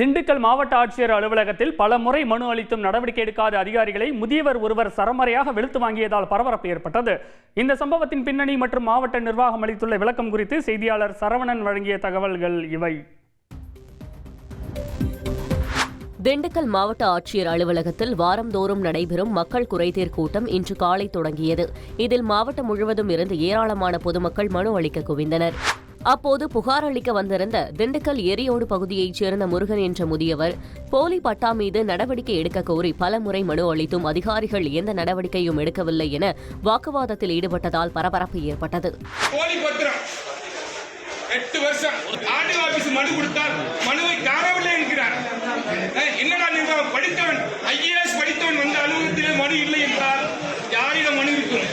திண்டுக்கல் மாவட்ட ஆட்சியர் அலுவலகத்தில் பல முறை மனு அளித்தும் நடவடிக்கை எடுக்காத அதிகாரிகளை முதியவர் ஒருவர் சரமாரியாக வெளுத்து வாங்கியதால் பரபரப்பு ஏற்பட்டது. இந்த சம்பவத்தின் பின்னணி மற்றும் மாவட்ட நிர்வாகம் அளித்துள்ள விளக்கம் குறித்து செய்தியாளர் சரவணன் வழங்கிய தகவல்கள் இவை. திண்டுக்கல் மாவட்ட ஆட்சியர் அலுவலகத்தில் வாரந்தோறும் நடைபெறும் மக்கள் குறைதீர் கூட்டம் இன்று காலை தொடங்கியது. இதில் மாவட்டம் முழுவதும் இருந்து ஏராளமான பொதுமக்கள் மனு அளிக்க குவிந்தனர். அப்போது புகார் அளிக்க வந்திருந்த திண்டுக்கல் எரியோடு பகுதியைச் சேர்ந்த முருகன் என்ற முதியவர் போலி பட்டா மீது நடவடிக்கை எடுக்க கோரி பலமுறை மனு அளித்தும் அதிகாரிகள் எந்த நடவடிக்கையும் எடுக்கவில்லை என வாக்குவாதத்தில் ஈடுபட்டதால் பரபரப்பு ஏற்பட்டது. 8 வருஷம் ஆர்டிஓ ஆபீஸ் மனு கொடுத்தால் மனுவை காணவில்லை என்கிறார். என்னடா நீங்கள் படித்தவன் ஐஏஎஸ் படித்தவன் வந்த அலுவலகத்திலே மனு இல்லை என்றால் யாரிடம் மனு இருக்கும்?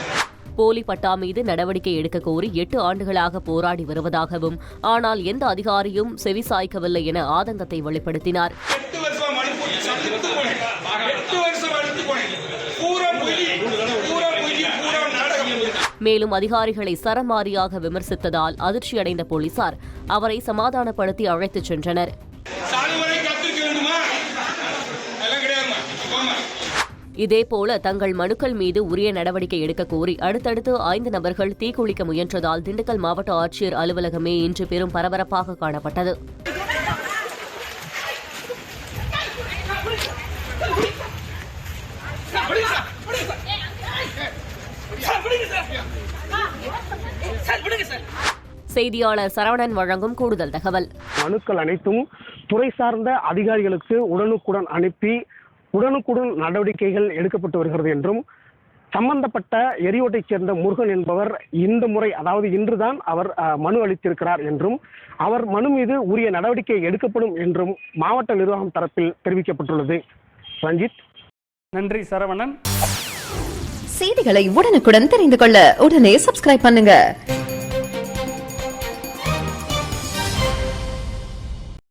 போலி பட்டா மீது நடவடிக்கை எடுக்க கோரி 8 ஆண்டுகளாக போராடி வருவதாகவும் ஆனால் எந்த அதிகாரியும் செவிசாய்க்கவில்லை என ஆதங்கத்தை வெளிப்படுத்தினார். 8 வருஷம் மனு போட்டு சலித்து போனேன். 8 வருஷம் அழுத்து போனேன். பூரா பொய் பூரா நாடகம். மேலும் அதிகாரிகளை சரமாரியாக விமர்சித்ததால் அதிர்ச்சியடைந்த போலீசார் அவரை சமாதானப்படுத்தி அழைத்துச் சென்றனர். இதேபோல தங்கள் மனுக்கள் மீது உரிய நடவடிக்கை எடுக்க கோரி அடுத்தடுத்து 5 நபர்கள் தீக்குளிக்க முயன்றதால் திண்டுக்கல் மாவட்ட ஆட்சியர் அலுவலகமே இன்று பெரும் பரபரப்பாக காணப்பட்டது. செய்தியாளர் சரவணன் வழங்கும் கூடுதல் தகவல். மனுக்கள் அனைத்தும் துறை சார்ந்த அதிகாரிகளுக்கு உடனுக்குடன் அனுப்பி உடனுக்குடன் நடவடிக்கைகள் எடுக்கப்பட்டு வருகிறது என்றும் சம்பந்தப்பட்ட எரியோட்டைச் சேர்ந்த முருகன் என்பவர் இந்த முறை அதாவது இன்றுதான் அவர் மனு அளித்திருக்கிறார் என்றும் அவர் மனு மீது உரிய நடவடிக்கை எடுக்கப்படும் என்றும் மாவட்ட நிர்வாகம் தரப்பில் தெரிவிக்கப்பட்டுள்ளது. ரஞ்சித். நன்றி சரவணன். செய்திகளை உடனுக்குடன் தெரிந்து கொள்ள உடனே சப்ஸ்கிரைப் பண்ணுங்க.